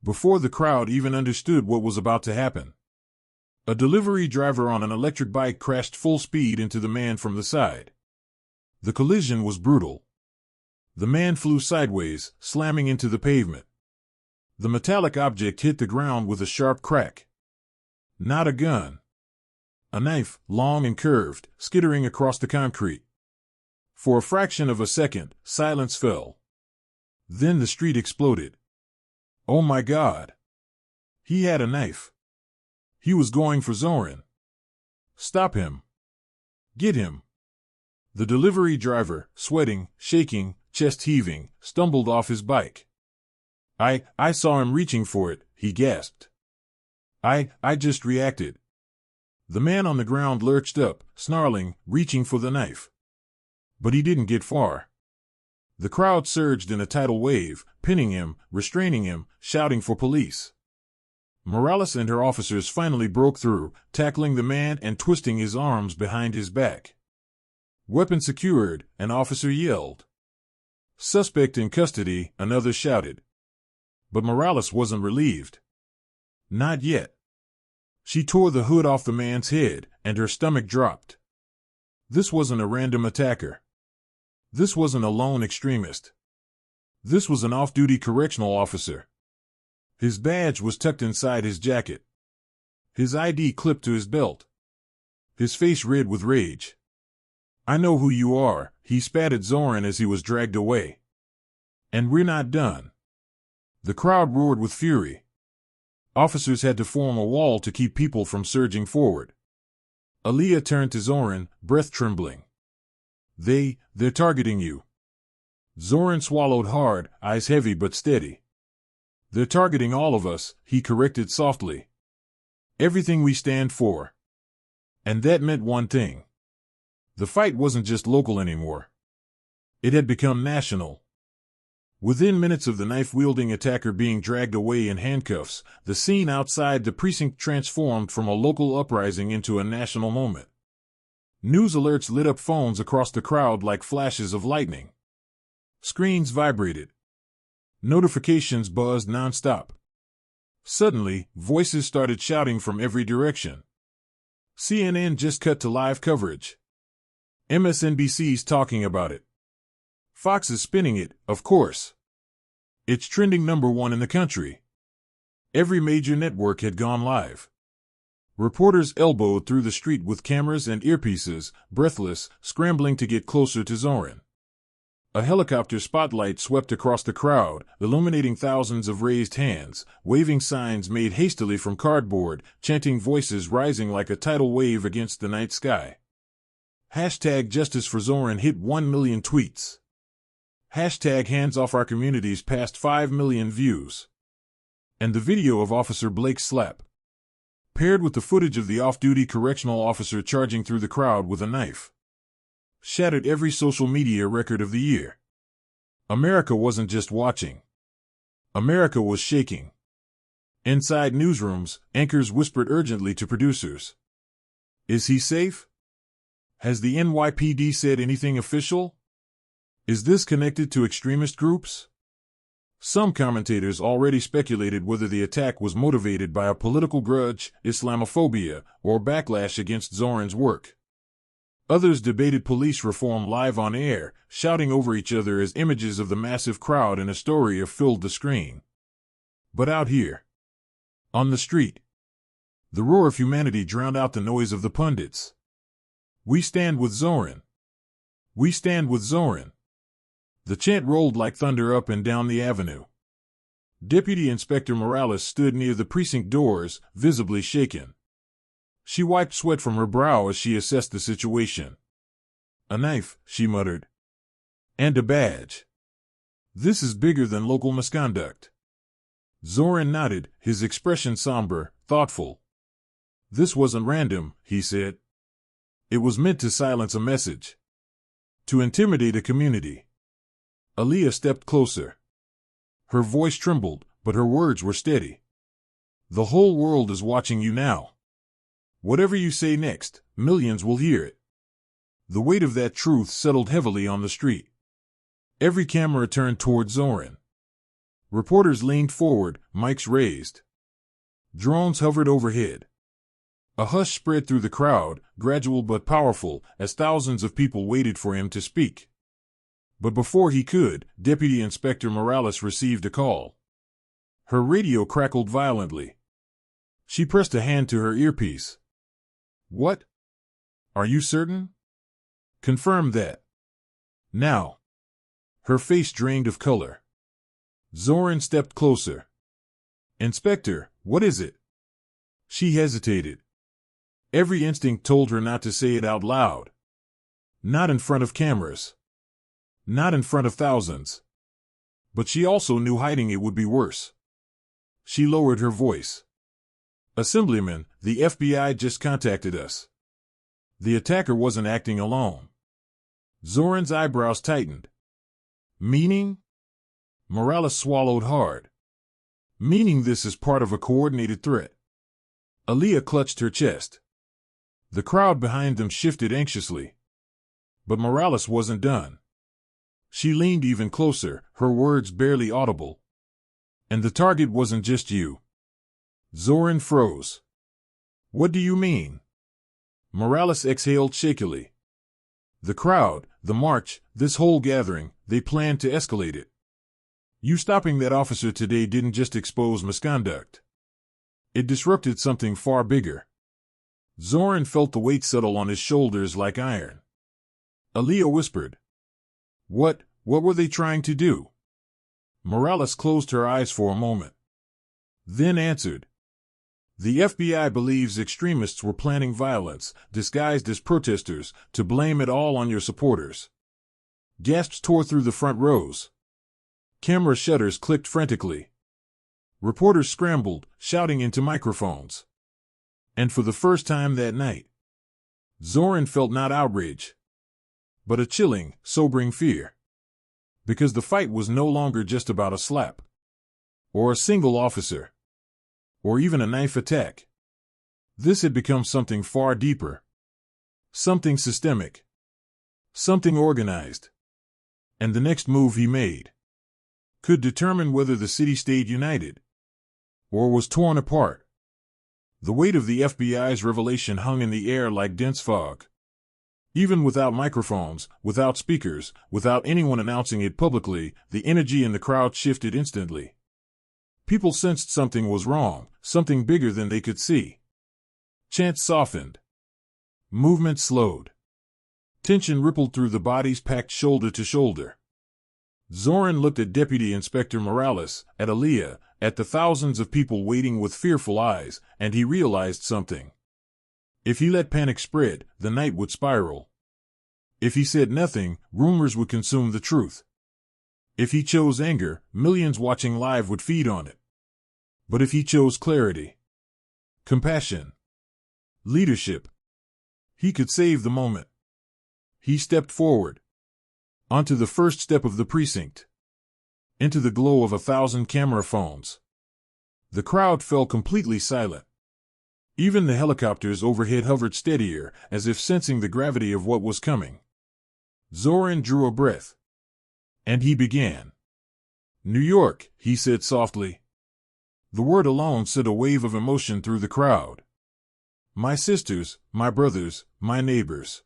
before the crowd even understood what was about to happen, a delivery driver on an electric bike crashed full speed into the man from the side. The collision was brutal. The man flew sideways, slamming into the pavement. The metallic object hit the ground with a sharp crack. Not a gun. A knife, long and curved, skittering across the concrete. For a fraction of a second, silence fell. Then the street exploded. Oh my God! He had a knife. He was going for Zohran. Stop him. Get him. The delivery driver, sweating, shaking, chest heaving, stumbled off his bike. I saw him reaching for it," he gasped. I just reacted." The man on the ground lurched up, snarling, reaching for the knife. But he didn't get far. The crowd surged in a tidal wave, pinning him, restraining him, shouting for police. Morales and her officers finally broke through, tackling the man and twisting his arms behind his back. "Weapon secured," an officer yelled. "Suspect in custody," another shouted. But Morales wasn't relieved. Not yet. She tore the hood off the man's head, and her stomach dropped. This wasn't a random attacker. This wasn't a lone extremist. This was an off-duty correctional officer. His badge was tucked inside his jacket. His ID clipped to his belt. His face red with rage. "I know who you are," he spat at Zohran as he was dragged away. "And we're not done." The crowd roared with fury. Officers had to form a wall to keep people from surging forward. Aaliyah turned to Zohran, breath trembling. They're targeting you." Zohran swallowed hard, eyes heavy but steady. "They're targeting all of us," he corrected softly. Everything we stand for. And that meant one thing. The fight wasn't just local anymore. It had become national. Within minutes of the knife-wielding attacker being dragged away in handcuffs, the scene outside the precinct transformed from a local uprising into a national moment. News alerts lit up phones across the crowd like flashes of lightning. Screens vibrated. Notifications buzzed nonstop. Suddenly, voices started shouting from every direction. CNN just cut to live coverage. MSNBC's talking about it. Fox is spinning it, of course. It's trending #1 in the country. Every major network had gone live. Reporters elbowed through the street with cameras and earpieces, breathless, scrambling to get closer to Zohran. A helicopter spotlight swept across the crowd, illuminating thousands of raised hands, waving signs made hastily from cardboard, chanting voices rising like a tidal wave against the night sky. #Justice for Zohran hit 1 million tweets. #Hands off our communities passed 5 million views. And the video of Officer Blake's slap, paired with the footage of the off-duty correctional officer charging through the crowd with a knife, shattered every social media record of the year. America wasn't just watching. America was shaking. Inside newsrooms, anchors whispered urgently to producers. Is he safe? Has the NYPD said anything official? Is this connected to extremist groups? Some commentators already speculated whether the attack was motivated by a political grudge, Islamophobia, or backlash against Zohran's work. Others debated police reform live on air, shouting over each other as images of the massive crowd in Astoria filled the screen. But out here, on the street, the roar of humanity drowned out the noise of the pundits. We stand with Zohran. We stand with Zohran. The chant rolled like thunder up and down the avenue. Deputy Inspector Morales stood near the precinct doors, visibly shaken. She wiped sweat from her brow as she assessed the situation. A knife, she muttered. And a badge. This is bigger than local misconduct. Zohran nodded, his expression somber, thoughtful. This wasn't random, he said. It was meant to silence a message. To intimidate a community. Aaliyah stepped closer. Her voice trembled, but her words were steady. The whole world is watching you now. Whatever you say next, millions will hear it. The weight of that truth settled heavily on the street. Every camera turned toward Zohran. Reporters leaned forward, mics raised. Drones hovered overhead. A hush spread through the crowd, gradual but powerful, as thousands of people waited for him to speak. But before he could, Deputy Inspector Morales received a call. Her radio crackled violently. She pressed a hand to her earpiece. What? Are you certain? Confirm that. Now. Her face drained of color. Zohran stepped closer. Inspector, what is it? She hesitated. Every instinct told her not to say it out loud. Not in front of cameras. Not in front of thousands. But she also knew hiding it would be worse. She lowered her voice. Assemblyman, the FBI just contacted us. The attacker wasn't acting alone. Zohran's eyebrows tightened. Meaning? Morales swallowed hard. Meaning this is part of a coordinated threat. Aaliyah clutched her chest. The crowd behind them shifted anxiously. But Morales wasn't done. She leaned even closer, her words barely audible. And the target wasn't just you. Zohran froze. What do you mean? Morales exhaled shakily. The crowd, the march, this whole gathering, they planned to escalate it. You stopping that officer today didn't just expose misconduct. It disrupted something far bigger. Zohran felt the weight settle on his shoulders like iron. Aaliyah whispered. What were they trying to do? Morales closed her eyes for a moment. Then answered. The FBI believes extremists were planning violence, disguised as protesters, to blame it all on your supporters. Gasps tore through the front rows. Camera shutters clicked frantically. Reporters scrambled, shouting into microphones. And for the first time that night, Zohran felt not outrage, but a chilling, sobering fear. Because the fight was no longer just about a slap, or a single officer, or even a knife attack. This had become something far deeper, something systemic, something organized. And the next move he made could determine whether the city stayed united or was torn apart. The weight of the FBI's revelation hung in the air like dense fog. Even without microphones, without speakers, without anyone announcing it publicly, the energy in the crowd shifted instantly. People sensed something was wrong, something bigger than they could see. Chants softened. Movement slowed. Tension rippled through the bodies packed shoulder to shoulder. Zohran looked at Deputy Inspector Morales, at Aaliyah, at the thousands of people waiting with fearful eyes, and he realized something. If he let panic spread, the night would spiral. If he said nothing, rumors would consume the truth. If he chose anger, millions watching live would feed on it. But if he chose clarity, compassion, leadership, he could save the moment. He stepped forward, onto the first step of the precinct, into the glow of 1,000 camera phones. The crowd fell completely silent. Even the helicopters overhead hovered steadier, as if sensing the gravity of what was coming. Zohran drew a breath, and he began. "New York," he said softly. The word alone sent a wave of emotion through the crowd. "My sisters, my brothers, my neighbors."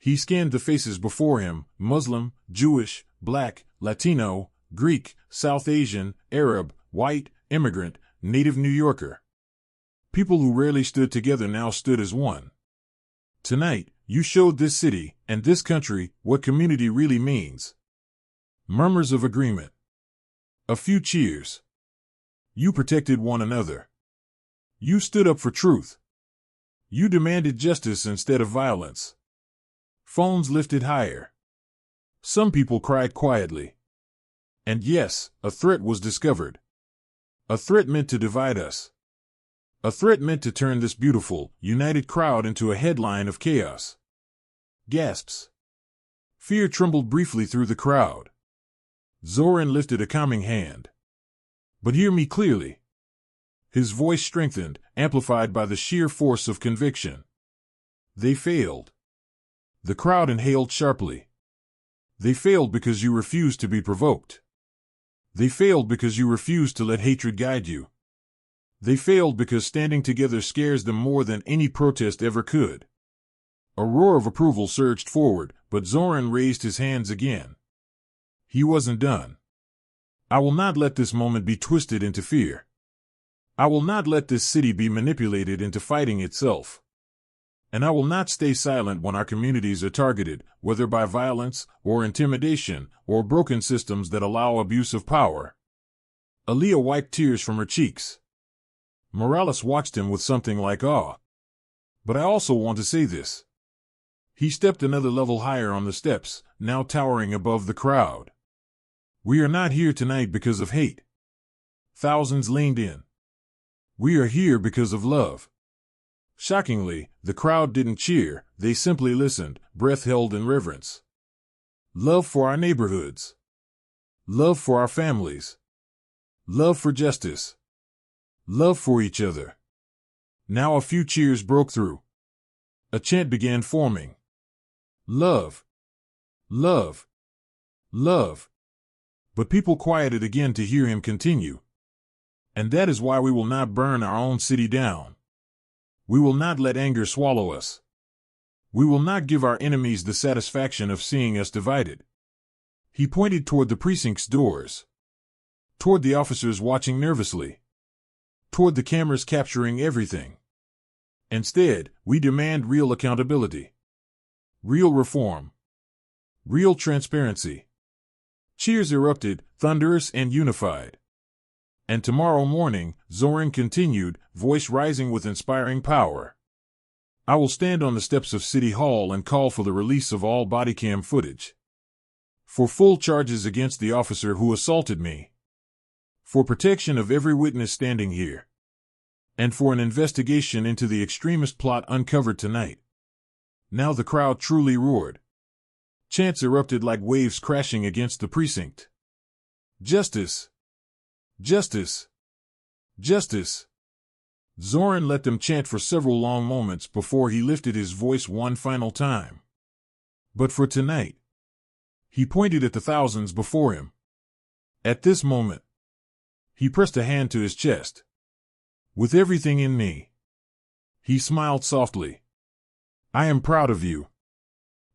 He scanned the faces before him, Muslim, Jewish, Black, Latino, Greek, South Asian, Arab, white, immigrant, native New Yorker. People who rarely stood together now stood as one. "Tonight, you showed this city, and this country, what community really means." Murmurs of agreement. A few cheers. You protected one another. You stood up for truth. You demanded justice instead of violence. Phones lifted higher. Some people cried quietly. And yes, a threat was discovered. A threat meant to divide us. A threat meant to turn this beautiful, united crowd into a headline of chaos. Gasps. Fear trembled briefly through the crowd. Zohran lifted a calming hand. "But hear me clearly." His voice strengthened, amplified by the sheer force of conviction. "They failed." The crowd inhaled sharply. "They failed because you refused to be provoked. They failed because you refused to let hatred guide you. They failed because standing together scares them more than any protest ever could." A roar of approval surged forward, but Zohran raised his hands again. He wasn't done. "I will not let this moment be twisted into fear. I will not let this city be manipulated into fighting itself. And I will not stay silent when our communities are targeted, whether by violence, or intimidation, or broken systems that allow abuse of power." Aaliyah wiped tears from her cheeks. Morales watched him with something like awe. "But I also want to say this." He stepped another level higher on the steps, now towering above the crowd. "We are not here tonight because of hate." Thousands leaned in. "We are here because of love." Shockingly, the crowd didn't cheer, they simply listened, breath held in reverence. Love for our neighborhoods. Love for our families. Love for justice. Love for each other. Now a few cheers broke through. A chant began forming. Love. Love. Love. But people quieted again to hear him continue. "And that is why we will not burn our own city down. We will not let anger swallow us. We will not give our enemies the satisfaction of seeing us divided." He pointed toward the precinct's doors. Toward the officers watching nervously. Toward the cameras capturing everything. "Instead, we demand real accountability. Real reform. Real transparency." Cheers erupted, thunderous and unified. "And tomorrow morning," Zohran continued, voice rising with inspiring power, "I will stand on the steps of City Hall and call for the release of all bodycam footage. For full charges against the officer who assaulted me. For protection of every witness standing here. and for an investigation into the extremist plot uncovered tonight. Now the crowd truly roared. Chants erupted like waves crashing against the precinct. Justice! Justice! Justice! Zohran let them chant for several long moments before he lifted his voice one final time. But for tonight, he pointed at the thousands before him. At this moment, he pressed a hand to his chest. With everything in me, he smiled softly. I am proud of you.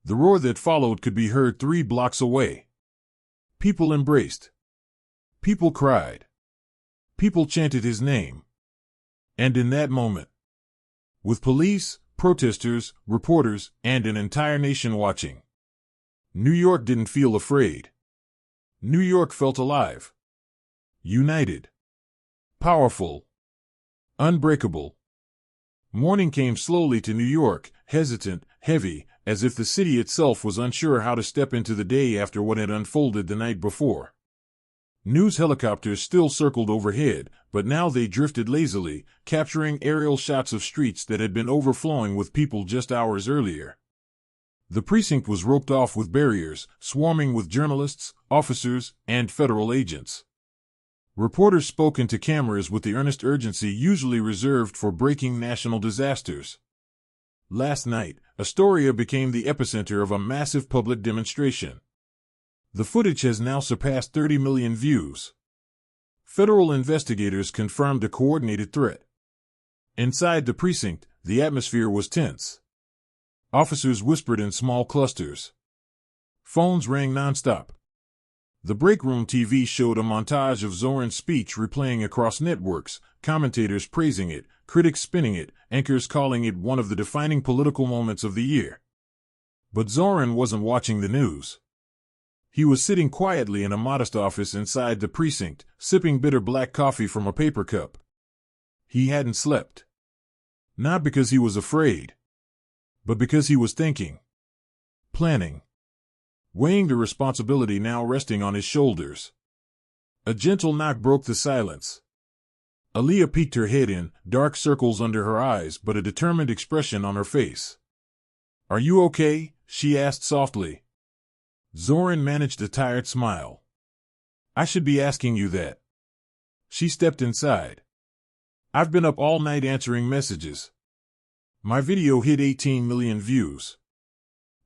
The roar that followed could be heard 3 blocks away. People embraced. People cried. People chanted his name. And in that moment, with police, protesters, reporters, and an entire nation watching, New York didn't feel afraid. New York felt alive. United. Powerful. Unbreakable. Morning came slowly to New York, hesitant, heavy, as if the city itself was unsure how to step into the day after what had unfolded the night before. News helicopters still circled overhead, but now they drifted lazily, capturing aerial shots of streets that had been overflowing with people just hours earlier. The precinct was roped off with barriers, swarming with journalists, officers, and federal agents. Reporters spoke into cameras with the earnest urgency usually reserved for breaking national disasters. Last night, Astoria became the epicenter of a massive public demonstration. The footage has now surpassed 30 million views. Federal investigators confirmed a coordinated threat. Inside the precinct, the atmosphere was tense. Officers whispered in small clusters. Phones rang nonstop. The break room TV showed a montage of Zohran's speech replaying across networks, commentators praising it, critics spinning it, anchors calling it one of the defining political moments of the year. But Zohran wasn't watching the news. He was sitting quietly in a modest office inside the precinct, sipping bitter black coffee from a paper cup. He hadn't slept. Not because he was afraid, but because he was thinking, planning, weighing the responsibility now resting on his shoulders. A gentle knock broke the silence. Aaliyah peeked her head in, dark circles under her eyes but a determined expression on her face. "Are you okay?" she asked softly. Zohran managed a tired smile. "I should be asking you that." She stepped inside. "I've been up all night answering messages. My video hit 18 million views."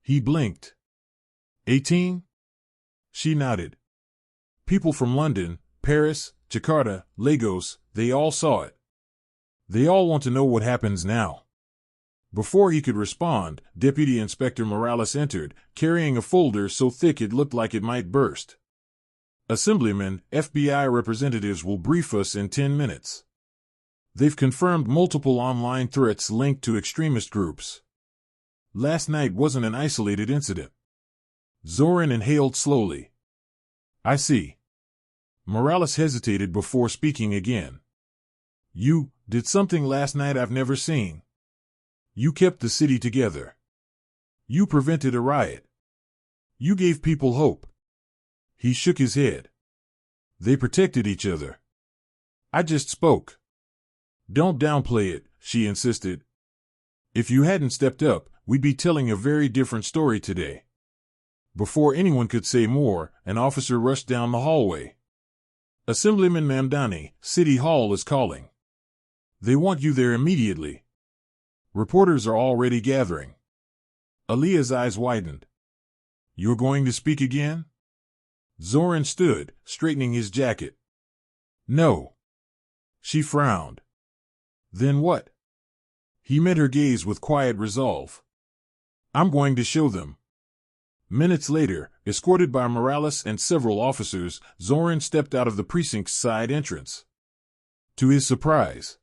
He blinked. 18? She nodded. People from London, Paris, Jakarta, Lagos, they all saw it. They all want to know what happens now. Before he could respond, Deputy Inspector Morales entered, carrying a folder so thick it looked like it might burst. "Assemblyman, FBI representatives will brief us in 10 minutes. They've confirmed multiple online threats linked to extremist groups. Last night wasn't an isolated incident." Zohran inhaled slowly. "I see." Morales hesitated before speaking again. "You did something last night I've never seen. You kept the city together. You prevented a riot. You gave people hope." He shook his head. "They protected each other. I just spoke." "Don't downplay it," she insisted. "If you hadn't stepped up, we'd be telling a very different story today." Before anyone could say more, an officer rushed down the hallway. "Assemblyman Mamdani, City Hall is calling. They want you there immediately. Reporters are already gathering." Aaliyah's eyes widened. "You're going to speak again?" Zohran stood, straightening his jacket. "No." She frowned. "Then what?" He met her gaze with quiet resolve. "I'm going to show them." Minutes later, escorted by Morales and several officers, Zohran stepped out of the precinct's side entrance. To his surprise,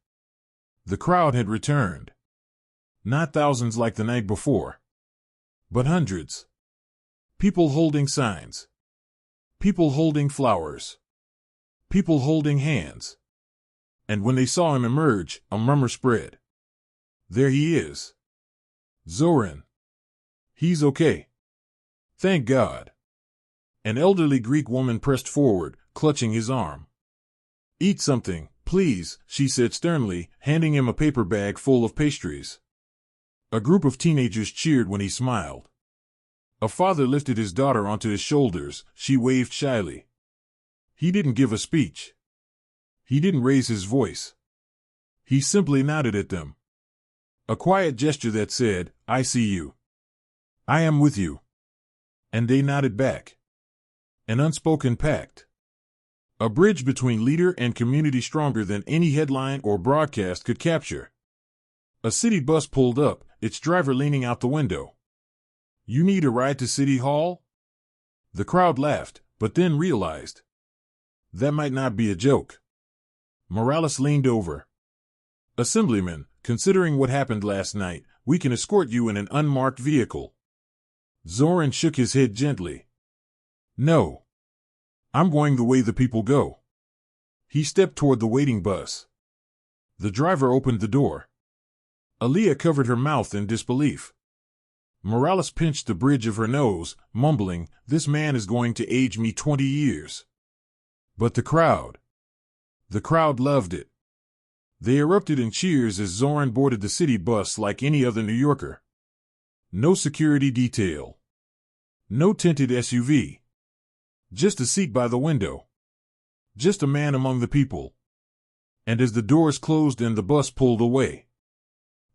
the crowd had returned. Not thousands like the night before, but hundreds. People holding signs. People holding flowers. People holding hands. And when they saw him emerge, a murmur spread. "There he is. Zohran. He's okay. Thank God." An elderly Greek woman pressed forward, clutching his arm. "Eat something," Please, she said sternly, handing him a paper bag full of pastries. A group of teenagers cheered when he smiled. A father lifted his daughter onto his shoulders. She waved shyly. He didn't give a speech. He didn't raise his voice. He simply nodded at them. A quiet gesture that said, "I see you. I am with you." And they nodded back. An unspoken pact. A bridge between leader and community stronger than any headline or broadcast could capture. A city bus pulled up, its driver leaning out the window. "You need a ride to City Hall?" The crowd laughed, but then realized that might not be a joke. Morales leaned over. "Assemblyman, considering what happened last night, we can escort you in an unmarked vehicle." Zohran shook his head gently. "No. I'm going the way the people go." He stepped toward the waiting bus. The driver opened the door. Aaliyah covered her mouth in disbelief. Morales pinched the bridge of her nose, mumbling, "This man is going to age me 20 years. But the crowd loved it. They erupted in cheers as Zohran boarded the city bus like any other New Yorker. No security detail. No tinted SUV. Just a seat by the window. Just a man among the people. And as the doors closed and the bus pulled away,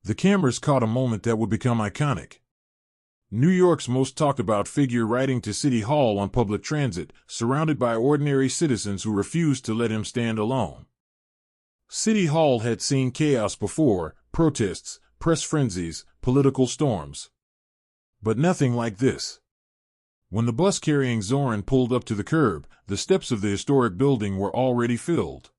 the cameras caught a moment that would become iconic. New York's most talked about figure riding to City Hall on public transit, surrounded by ordinary citizens who refused to let him stand alone. City Hall had seen chaos before: protests, press frenzies, political storms. But nothing like this. When the bus carrying Zohran pulled up to the curb, the steps of the historic building were already filled.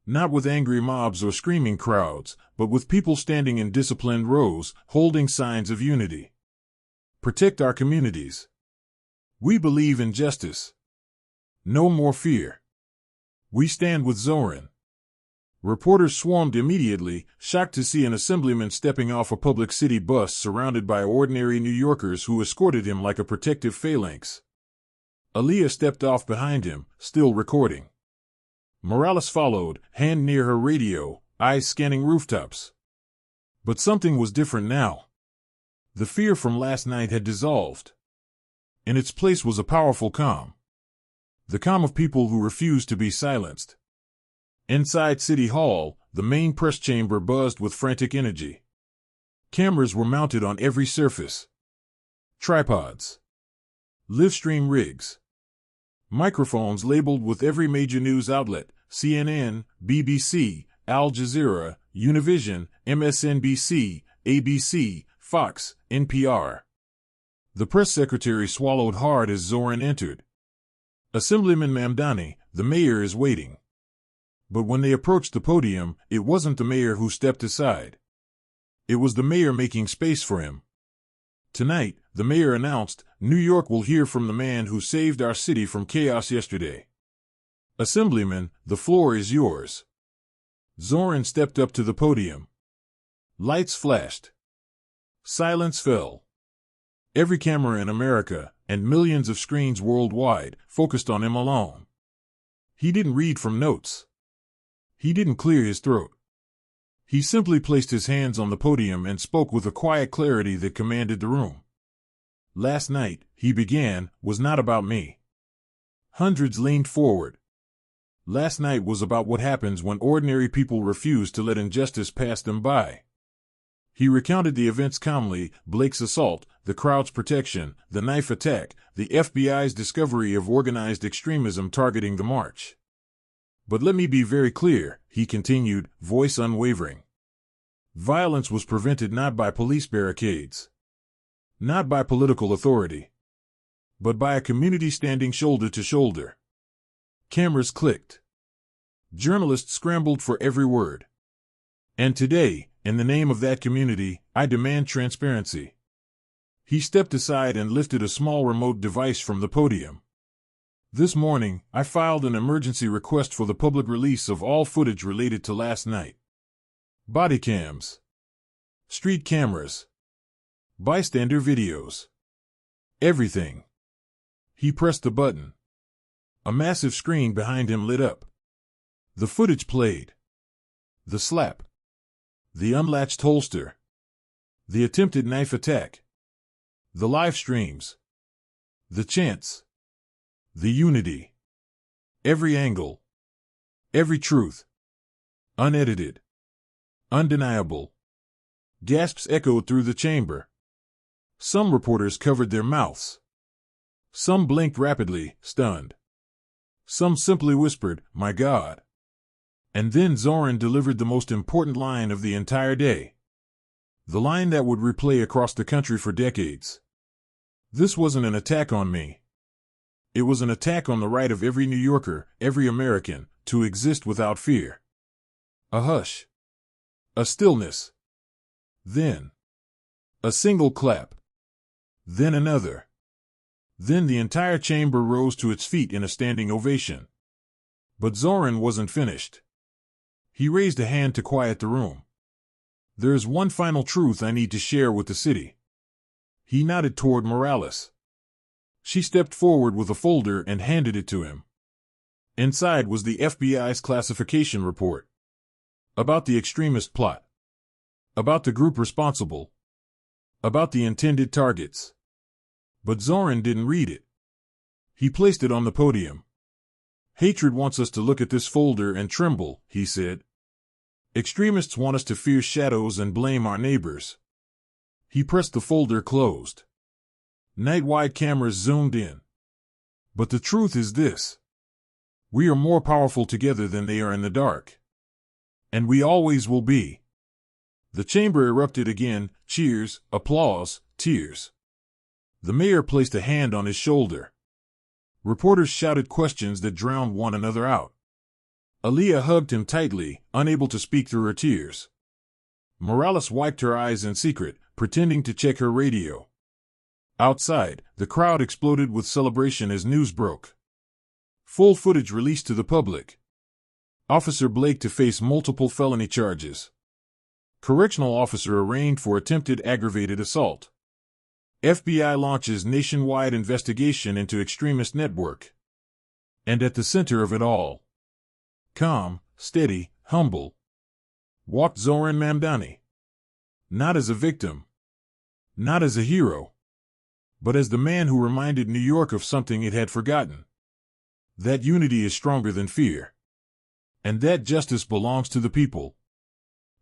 Not with angry mobs or screaming crowds, but with people standing in disciplined rows, holding signs of unity. Protect our communities. We believe in justice. No more fear. We stand with Zohran. Reporters swarmed immediately, shocked to see an assemblyman stepping off a public city bus surrounded by ordinary New Yorkers who escorted him like a protective phalanx. Aaliyah stepped off behind him, still recording. Morales followed, hand near her radio, eyes scanning rooftops. But something was different now. The fear from last night had dissolved. In its place was a powerful calm. The calm of people who refused to be silenced. Inside City Hall, the main press chamber buzzed with frantic energy. Cameras were mounted on every surface. Tripods. Livestream rigs. Microphones labeled with every major news outlet: CNN, BBC, Al Jazeera, Univision, MSNBC, ABC, Fox, NPR. The press secretary swallowed hard as Zohran entered. "Assemblyman Mamdani, the mayor is waiting." But when they approached the podium, it wasn't the mayor who stepped aside. It was the mayor making space for him. Tonight, the mayor announced, New York will hear from the man who saved our city from chaos yesterday. Assemblyman, the floor is yours. Zohran stepped up to the podium. Lights flashed. Silence fell. Every camera in America, and millions of screens worldwide, focused on him alone. He didn't read from notes. He didn't clear his throat. He simply placed his hands on the podium and spoke with a quiet clarity that commanded the room. Last night, he began, was not about me. Hundreds leaned forward. Last night was about what happens when ordinary people refuse to let injustice pass them by. He recounted the events calmly: Blake's assault, the crowd's protection, the knife attack, the FBI's discovery of organized extremism targeting the march. But let me be very clear, he continued, voice unwavering. Violence was prevented not by police barricades, not by political authority, but by a community standing shoulder to shoulder. Cameras clicked. Journalists scrambled for every word. And today, in the name of that community, I demand transparency. He stepped aside and lifted a small remote device from the podium. This morning, I filed an emergency request for the public release of all footage related to last night. Body cams. Street cameras. Bystander videos. Everything. He pressed the button. A massive screen behind him lit up. The footage played. The slap. The unlatched holster. The attempted knife attack. The live streams. The chants. The unity. Every angle. Every truth. Unedited. Undeniable. Gasps echoed through the chamber. Some reporters covered their mouths. Some blinked rapidly, stunned. Some simply whispered, "My God." And then Zohran delivered the most important line of the entire day. The line that would replay across the country for decades. This wasn't an attack on me. It was an attack on the right of every New Yorker, every American, to exist without fear. A hush. A stillness. Then a single clap. Then another. Then the entire chamber rose to its feet in a standing ovation. But Zohran wasn't finished. He raised a hand to quiet the room. "There's one final truth I need to share with the city." He nodded toward Morales. She stepped forward with a folder and handed it to him. Inside was the FBI's classification report. About the extremist plot. About the group responsible. About the intended targets. But Zohran didn't read it. He placed it on the podium. "Hatred wants us to look at this folder and tremble," he said. "Extremists want us to fear shadows and blame our neighbors." He pressed the folder closed. Night-wide cameras zoomed in. But the truth is this. We are more powerful together than they are in the dark. And we always will be. The chamber erupted again, cheers, applause, tears. The mayor placed a hand on his shoulder. Reporters shouted questions that drowned one another out. Aaliyah hugged him tightly, unable to speak through her tears. Morales wiped her eyes in secret, pretending to check her radio. Outside, the crowd exploded with celebration as news broke. Full footage released to the public. Officer Blake to face multiple felony charges. Correctional officer arraigned for attempted aggravated assault. FBI launches nationwide investigation into extremist network. And at the center of it all, calm, steady, humble, walked Zohran Mamdani. Not as a victim. Not as a hero. But as the man who reminded New York of something it had forgotten. That unity is stronger than fear. And that justice belongs to the people.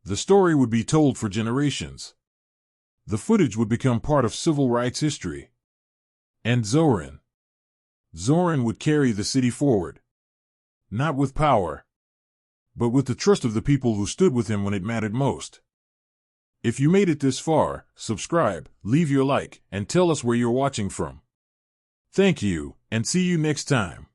The story would be told for generations. The footage would become part of civil rights history. And Zohran would carry the city forward. Not with power, but with the trust of the people who stood with him when it mattered most. If you made it this far, subscribe, leave your like, and tell us where you're watching from. Thank you, and see you next time.